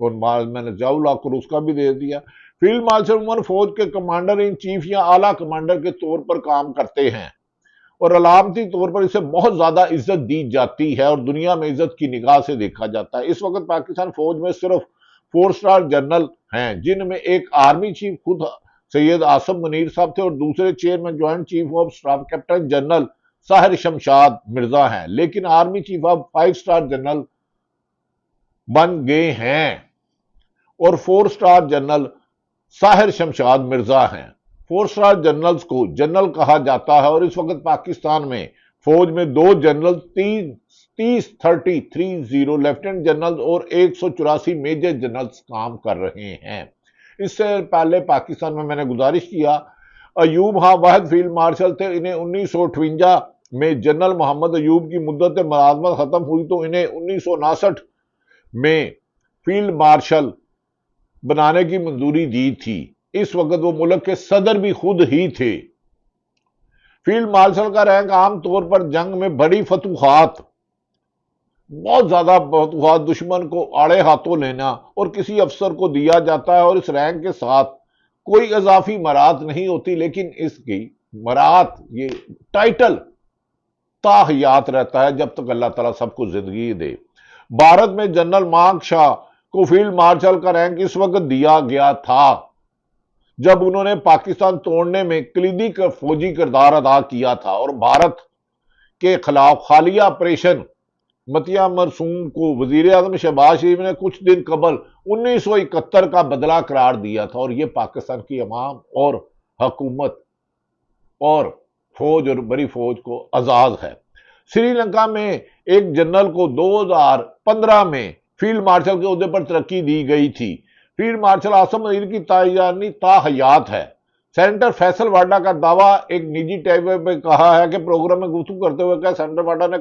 اور میں نے ضیاء الحق اور اس کا بھی دے دیا۔ فیلڈ مارشل عموماً فوج کے کمانڈر ان چیف یا اعلیٰ کمانڈر کے طور پر کام کرتے ہیں اور علامتی طور پر اسے بہت زیادہ عزت دی جاتی ہے اور دنیا میں عزت کی نگاہ سے دیکھا جاتا ہے۔ اس وقت پاکستان فوج میں صرف 4 سٹار جنرل ہیں، جن میں ایک آرمی چیف خود سید آصم منیر صاحب تھے اور دوسرے chairman joint chief of staff captain general Sahir Shamshad Mirza ہیں، لیکن آرمی چیف اب 5 سٹار جنرل بن گئے ہیں اور 4 سٹار جنرل ساحر شمشاد مرزا ہیں۔ 4 سٹار جنرلز کو جنرل کہا جاتا ہے اور اس وقت پاکستان میں فوج میں 2 جنرل 30 لیفٹیننٹ جنرل اور 184 میجر جنرلز کام کر رہے ہیں۔ اس سے پہلے پاکستان میں نے گزارش کیا ایوب خان واحد فیلڈ مارشل تھے، انہیں 1958 میں جنرل محمد ایوب کی مدت ملازمت ختم ہوئی تو انہیں 1959 میں فیلڈ مارشل بنانے کی منظوری دی تھی۔ اس وقت وہ ملک کے صدر بھی خود ہی تھے۔ فیلڈ مارشل کا رینک عام طور پر جنگ میں بڑی فتوحات، بہت زیادہ فتوحات، دشمن کو آڑے ہاتھوں لینا اور کسی افسر کو دیا جاتا ہے اور اس رینک کے ساتھ کوئی اضافی مراد نہیں ہوتی، لیکن اس کی مراد یہ ٹائٹل تا حیات رہتا ہے جب تک اللہ تعالیٰ سب کو زندگی دے۔ بھارت میں جنرل مانگ شاہ کو فیلڈ مارشل کا رینک اس وقت دیا گیا تھا جب انہوں نے پاکستان توڑنے میں کلیدی فوجی کردار ادا کیا تھا اور بھارت کے خلاف خالیہ آپریشن متیہ مرسوم کو وزیر اعظم شہباز شریف نے کچھ دن قبل 1971 کا بدلہ قرار دیا تھا، اور یہ پاکستان کی عوام اور حکومت اور فوج اور بڑی فوج کو اعزاز ہے۔ سری لنکا میں ایک جنرل کو 2015 میں فیلڈ مارشل کے عہدے پر ترقی دی گئی تھی۔ فیلڈ مارشل آصم منیر کی تعیناتی تا حیات ہے۔ سینیٹر فیصل واڈا کا دعویٰ ایک نجی ٹیپ پہ کہا ہے کہ پروگرام میں گفتگو کرتے ہوئے کہ سینیٹر واڈا نے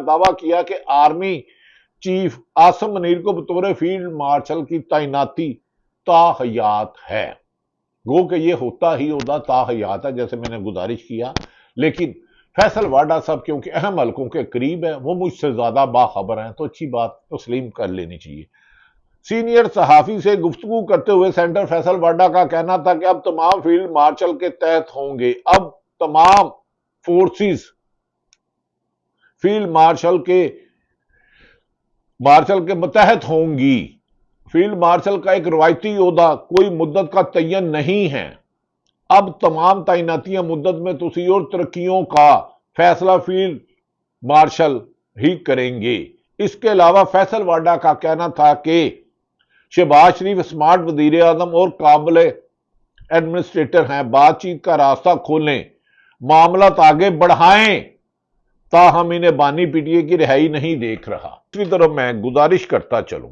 دعویٰ کیا کہ آرمی چیف آصم منیر کو بطور فیلڈ مارشل کی تعیناتی تا حیات ہے۔ گو کہ یہ ہوتا ہی عہدہ تا حیات ہے جیسے میں نے گزارش کیا، لیکن فیصل واڈا صاحب کیونکہ اہم حلقوں کے قریب ہیں، وہ مجھ سے زیادہ باخبر ہیں، تو اچھی بات تسلیم کر لینی چاہیے۔ سینئر صحافی سے گفتگو کرتے ہوئے سینیٹر فیصل واڈا کا کہنا تھا کہ اب تمام فیلڈ مارشل کے تحت ہوں گے، اب تمام فورسز فیلڈ مارشل کے متحد ہوں گی۔ فیلڈ مارشل کا ایک روایتی عہدہ کوئی مدت کا تعین نہیں ہے، اب تمام تعیناتیاں مدت میں توسیع اور ترقیوں کا فیصلہ فیلڈ مارشل ہی کریں گے۔ اس کے علاوہ فیصل واڈا کا کہنا تھا کہ شہباز شریف اسمارٹ وزیر اعظم اور قابل ایڈمنسٹریٹر ہیں، بات چیت کا راستہ کھولیں، معاملات آگے بڑھائیں، تاہم انہیں بانی پی ٹی اے کی رہائی نہیں دیکھ رہا۔ دوسری طرف میں گزارش کرتا چلوں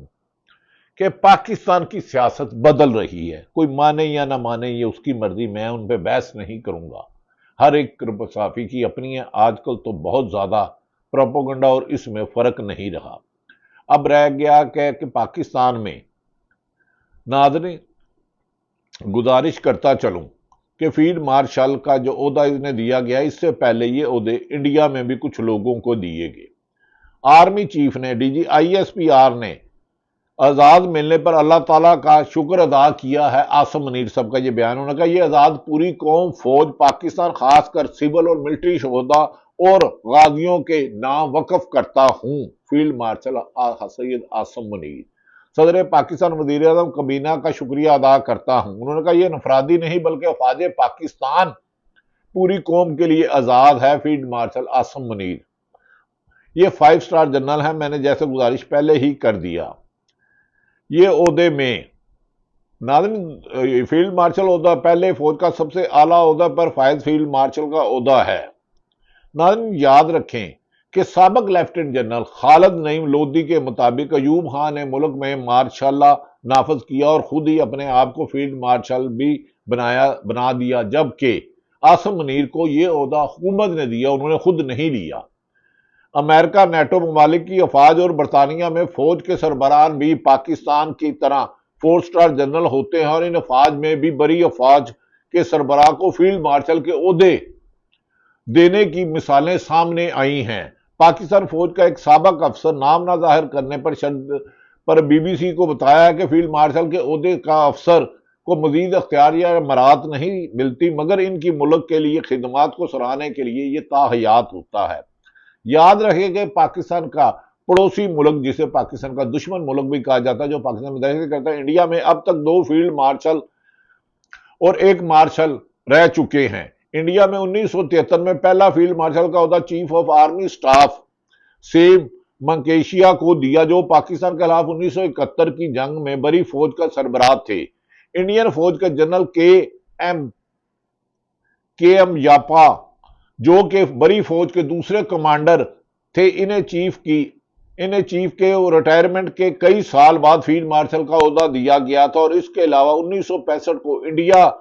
کہ پاکستان کی سیاست بدل رہی ہے، کوئی مانے یا نہ مانے یہ اس کی مرضی، میں ان پہ بحث نہیں کروں گا، ہر ایک صحافی کی اپنی ہے۔ آج کل تو بہت زیادہ پروپیگنڈا اور اس میں فرق نہیں رہا۔ اب رہ گیا کہ پاکستان میں ناظرین گزارش کرتا چلوں کہ فیلڈ مارشل کا جو عہدہ انہیں دیا گیا، اس سے پہلے یہ عہدے انڈیا میں بھی کچھ لوگوں کو دیے گئے۔ آرمی چیف نے ڈی جی ISPR نے اعزاز ملنے پر اللہ تعالیٰ کا شکر ادا کیا ہے۔ آصم منیر صاحب کا یہ بیان، انہوں نے کہا یہ اعزاز پوری قوم، فوج پاکستان، خاص کر سول اور ملٹری شہدا اور غازیوں کے نام وقف کرتا ہوں۔ فیلڈ مارشل سید آصم منیر، صدر پاکستان، وزیر اعظم کابینہ کا شکریہ ادا کرتا ہوں۔ انہوں نے کہا یہ انفرادی نہیں بلکہ افواج پاکستان پوری قوم کے لیے اعزاز ہے۔ فیلڈ مارشل آصم منیر یہ 5 سٹار جنرل ہیں، میں نے جیسے گزارش پہلے ہی کر دیا۔ یہ عہدے میں ناظرین فیلڈ مارشل عہدہ پہلے فوج کا سب سے اعلیٰ عہدہ پر فائز فیلڈ مارشل کا عہدہ ہے۔ ناظرین یاد رکھیں کہ سابق لیفٹیننٹ جنرل خالد نعیم لودھی کے مطابق ایوب خان نے ملک میں مارشل لا نافذ کیا اور خود ہی اپنے آپ کو فیلڈ مارشل بھی بنا دیا، جبکہ آصم منیر کو یہ عہدہ حکومت نے دیا، انہوں نے خود نہیں لیا۔ امریکہ، نیٹو ممالک کی افواج اور برطانیہ میں فوج کے سربراہان بھی پاکستان کی طرح 4 سٹار جنرل ہوتے ہیں، اور ان افواج میں بھی بڑی افواج کے سربراہ کو فیلڈ مارشل کے عہدے دینے کی مثالیں سامنے آئی ہیں۔ پاکستان فوج کا ایک سابق افسر نام نہ ظاہر کرنے پر پر بی بی سی کو بتایا کہ فیلڈ مارشل کے عہدے کا افسر کو مزید اختیار یا مرات نہیں ملتی، مگر ان کی ملک کے لیے خدمات کو سراہنے کے لیے یہ تاحیات ہوتا ہے۔ یاد رکھے کہ پاکستان کا پڑوسی ملک، جسے پاکستان کا دشمن ملک بھی کہا جاتا ہے، جو پاکستان میں دہشت کرتا ہے، انڈیا میں اب تک 2 فیلڈ مارشل اور 1 مارشل رہ چکے ہیں۔ انڈیا میں 1973 میں پہلا فیلڈ مارشل کا عہدہ chief of army staff Sam Manekshaw کو دیا، جو پاکستان کے خلاف 1971 کی جنگ میں بری فوج کا سربراہ تھے۔ انڈین فوج کے جنرل کے ایم یاپا، جو کہ بری فوج کے دوسرے کمانڈر تھے، انہیں چیف کے ریٹائرمنٹ کے کئی سال بعد فیلڈ مارشل کا عہدہ دیا گیا تھا، اور اس کے علاوہ 1965 کو انڈیا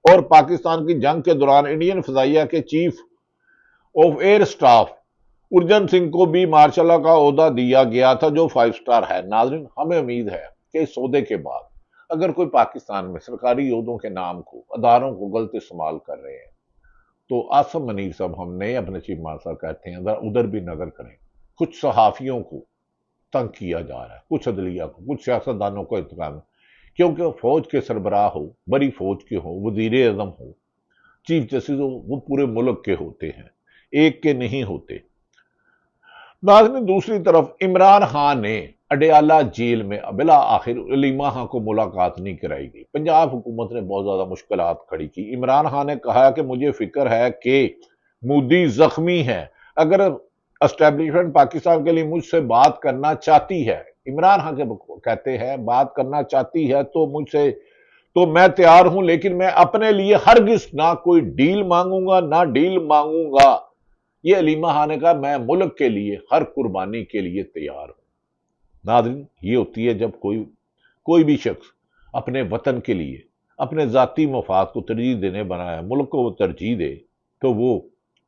اور پاکستان کی جنگ کے دوران انڈین فضائیہ کے chief of air staff Arjan Singh کو بھی مارشل کا عہدہ دیا گیا تھا، جو 5 سٹار ہے۔ ناظرین، ہمیں امید ہے کہ اس عہدے کے بعد اگر کوئی پاکستان میں سرکاری عہدوں کے نام کو، اداروں کو غلط استعمال کر رہے ہیں تو آصف منیر صاحب ہم نئے اپنے چیف مارشل کہتے ہیں ادھر بھی نظر کریں۔ کچھ صحافیوں کو تنگ کیا جا رہا ہے، کچھ عدلیہ کو، کچھ سیاستدانوں کو انتقام، کیونکہ فوج کے سربراہ ہو، بڑی فوج کے ہو، وزیر اعظم ہو، چیف جسٹس ہو، وہ پورے ملک کے ہوتے ہیں، ایک کے نہیں ہوتے۔ ناظرین، دوسری طرف عمران خان نے اڈیالہ جیل میں بلا آخر علیمہ خان کو ملاقات نہیں کرائی گئی۔ پنجاب حکومت نے بہت زیادہ مشکلات کھڑی کی۔ عمران خان نے کہا کہ مجھے فکر ہے کہ مودی زخمی ہے، اگر اسٹیبلشمنٹ پاکستان کے لیے مجھ سے بات کرنا چاہتی ہے، عمران خان کہتے ہیں بات کرنا چاہتی ہے تو مجھ سے تو میں تیار ہوں، لیکن میں اپنے لیے ہرگز نہ کوئی ڈیل مانگوں گا نہ ڈیل مانگوں گا۔ یہ علیمہ خان نے کہا میں ملک کے لیے ہر قربانی کے لیے تیار ہوں۔ ناظرین، یہ ہوتی ہے جب کوئی بھی شخص اپنے وطن کے لیے اپنے ذاتی مفاد کو ترجیح دینے بنا ہے، ملک کو وہ ترجیح دے تو وہ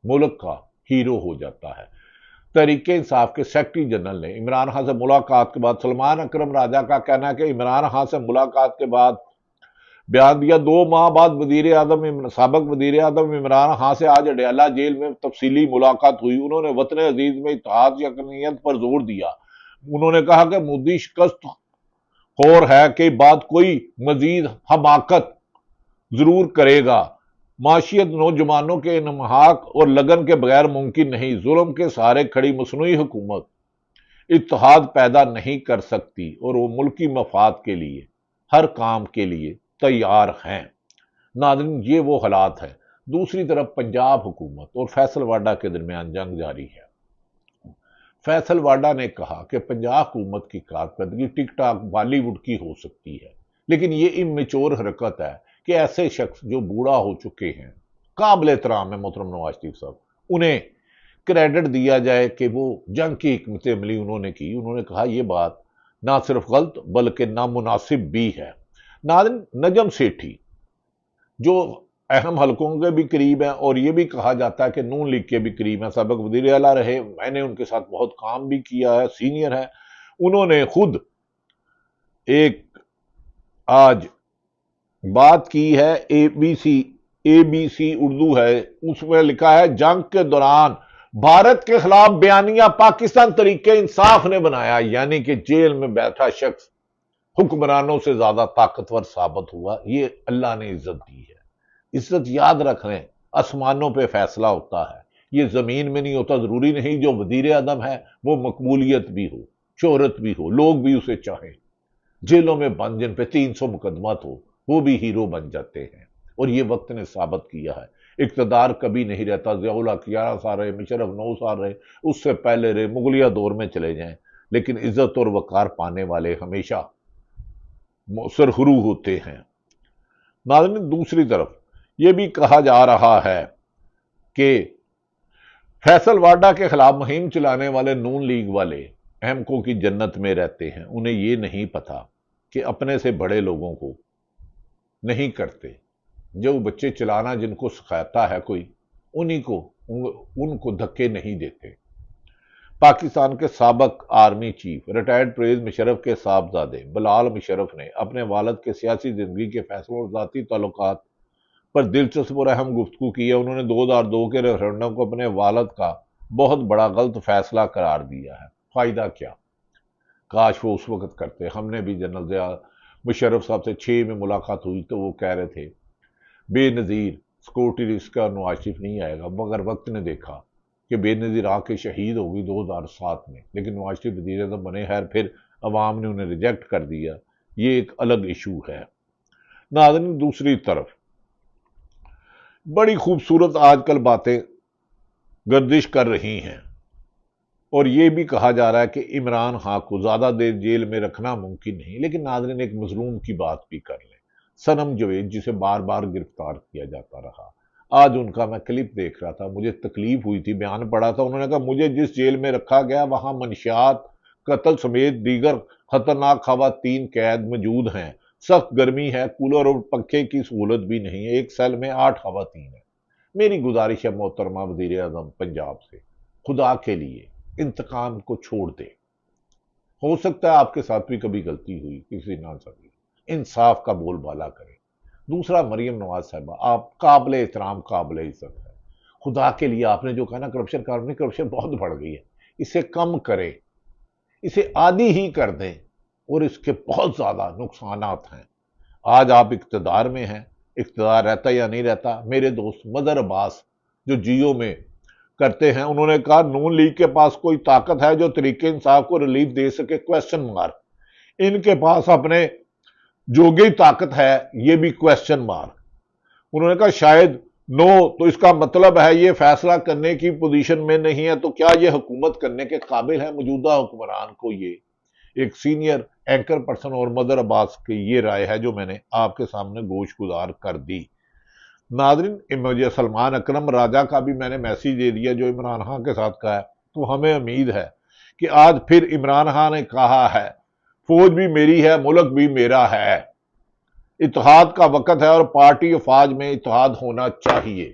ملک کا ہیرو ہو جاتا ہے۔ تحریک انصاف کے سیکرٹری جنرل نے عمران خان سے ملاقات کے بعد سلمان اکرم راجہ کا کہنا ہے کہ عمران خان سے ملاقات کے بعد بیان دیا 2 ماہ بعد سابق وزیر اعظم عمران خان سے آج اڈیالہ جیل میں تفصیلی ملاقات ہوئی۔ انہوں نے وطن عزیز میں اتحاد یقینیت پر زور دیا۔ انہوں نے کہا کہ مودی شکست خور ہے کہ بعد کوئی مزید حماقت ضرور کرے گا۔ معیشت نوجوانوں کے انہماک اور لگن کے بغیر ممکن نہیں۔ ظلم کے سہارے کھڑی مصنوعی حکومت اتحاد پیدا نہیں کر سکتی، اور وہ ملکی مفاد کے لیے ہر کام کے لیے تیار ہیں۔ ناظرین، یہ وہ حالات ہیں۔ دوسری طرف پنجاب حکومت اور فیصل واڈا کے درمیان جنگ جاری ہے۔ فیصل واڈا نے کہا کہ پنجاب حکومت کی کارکردگی ٹک ٹاک بالی ووڈ کی ہو سکتی ہے، لیکن یہ امیچور حرکت ہے کہ ایسے شخص جو بوڑھا ہو چکے ہیں، قابل احترام ہے محترم نواز شریف صاحب، انہیں کریڈٹ دیا جائے کہ وہ جنگ کی حکمت عملی انہوں نے کی۔ انہوں نے کہا یہ بات نہ صرف غلط بلکہ نامناسب بھی ہے۔ ناظرین، نجم سیٹھی جو اہم حلقوں کے بھی قریب ہیں اور یہ بھی کہا جاتا ہے کہ نون لیگ کے بھی قریب ہیں، سابق وزیر اعلیٰ رہے، میں نے ان کے ساتھ بہت کام بھی کیا ہے، سینئر ہے، انہوں نے خود ایک آج بات کی ہے، اے بی سی اردو ہے، اس میں لکھا ہے جنگ کے دوران بھارت کے خلاف بیانیہ پاکستان تحریک انصاف نے بنایا، یعنی کہ جیل میں بیٹھا شخص حکمرانوں سے زیادہ طاقتور ثابت ہوا۔ یہ اللہ نے عزت دی ہے۔ عزت یاد رکھ رہے ہیں، آسمانوں پہ فیصلہ ہوتا ہے، یہ زمین میں نہیں ہوتا۔ ضروری نہیں جو وزیر اعظم ہے وہ مقبولیت بھی ہو، شہرت بھی ہو، لوگ بھی اسے چاہیں۔ جیلوں میں بند جن پہ 300 مقدمات ہو وہ بھی ہیرو بن جاتے ہیں، اور یہ وقت نے ثابت کیا ہے۔ اقتدار کبھی نہیں رہتا۔ ضیاء الحق 11 سال رہے، مشرف 9 سال رہے، اس سے پہلے رہے، مغلیہ دور میں چلے جائیں، لیکن عزت اور وقار پانے والے ہمیشہ سرخرو ہوتے ہیں۔ ناظرین، دوسری طرف یہ بھی کہا جا رہا ہے کہ فیصل واڈا کے خلاف مہم چلانے والے نون لیگ والے احمقوں کی جنت میں رہتے ہیں۔ انہیں یہ نہیں پتا کہ اپنے سے بڑے لوگوں کو نہیں کرتے، جو بچے چلانا جن کو سکھاتا ہے کوئی، ان کو دھکے نہیں دیتے۔ پاکستان کے سابق army chief retired Pervez Musharraf کے صاحبزادے بلال مشرف نے اپنے والد کے سیاسی زندگی کے فیصلوں اور ذاتی تعلقات پر دلچسپ اور اہم گفتگو کی ہے۔ انہوں نے 2002 کے ریفرنڈم کو اپنے والد کا بہت بڑا غلط فیصلہ قرار دیا ہے۔ فائدہ کیا؟ کاش وہ اس وقت کرتے. ہم نے بھی جنرل ضیاء مشرف صاحب سے 6 میں ملاقات ہوئی تو وہ کہہ رہے تھے بے نظیر سیکورٹی رسک کا نواز شریف نہیں آئے گا، مگر وقت نے دیکھا کہ بے نظیر آ کے شہید ہو گئی 2007 میں، لیکن نواز شریف وزیر اعظم بنے. خیر پھر عوام نے انہیں ریجیکٹ کر دیا، یہ ایک الگ ایشو ہے. ناظرین دوسری طرف بڑی خوبصورت آج کل باتیں گردش کر رہی ہیں اور یہ بھی کہا جا رہا ہے کہ عمران خان کو زیادہ دیر جیل میں رکھنا ممکن نہیں. لیکن ناظرین ایک مظلوم کی بات بھی کر لیں، صنم جاوید جسے بار بار گرفتار کیا جاتا رہا. آج ان کا میں کلپ دیکھ رہا تھا، مجھے تکلیف ہوئی تھی، بیان پڑھا تھا. انہوں نے کہا مجھے جس جیل میں رکھا گیا وہاں منشیات قتل سمیت دیگر خطرناک خواتین قید موجود ہیں، سخت گرمی ہے، کولر اور پنکھے کی سہولت بھی نہیں ہے، ایک سیل میں 8 خواتین ہیں. میری گزارش ہے محترمہ وزیر اعظم پنجاب سے، خدا کے لیے انتقام کو چھوڑ دے. ہو سکتا ہے آپ کے ساتھ بھی کبھی غلطی ہوئی، کسی نہ سکی، انصاف کا بول بالا کرے. دوسرا مریم نواز صاحبہ آپ قابل احترام قابل عزت ہے، خدا کے لیے آپ نے جو کہا نا کرپشن بہت بڑھ گئی ہے، اسے کم کرے، اسے عادی ہی کر دیں، اور اس کے بہت زیادہ نقصانات ہیں. آج آپ اقتدار میں ہیں، اقتدار رہتا یا نہیں رہتا. میرے دوست مظہر عباس جو جیو میں کرتے ہیں، انہوں نے کہا نون لیگ کے پاس کوئی طاقت ہے جو طریق انصاف کو ریلیف دے سکے، کویسچن مارک. ان کے پاس اپنے جوگی طاقت ہے، یہ بھی کویسچن مارک. انہوں نے کہا شاید نو، تو اس کا مطلب ہے یہ فیصلہ کرنے کی پوزیشن میں نہیں ہے. تو کیا یہ حکومت کرنے کے قابل ہے موجودہ حکمران کو؟ یہ ایک سینئر اینکر پرسن اور مظہر عباس کی یہ رائے ہے جو میں نے آپ کے سامنے گوش گزار کر دی. ناظرین مجھے سلمان اکرم راجہ کا بھی میں نے میسیج دے دیا جو عمران خان کے ساتھ کہا ہے. تو ہمیں امید ہے کہ آج پھر عمران خان نے کہا ہے فوج بھی میری ہے، ملک بھی میرا ہے، اتحاد کا وقت ہے اور پارٹی افواج میں اتحاد ہونا چاہیے.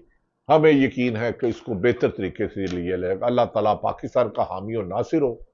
ہمیں یقین ہے کہ اس کو بہتر طریقے سے لیا جائے گا. اللہ تعالیٰ پاکستان کا حامی اور ناصر ہو.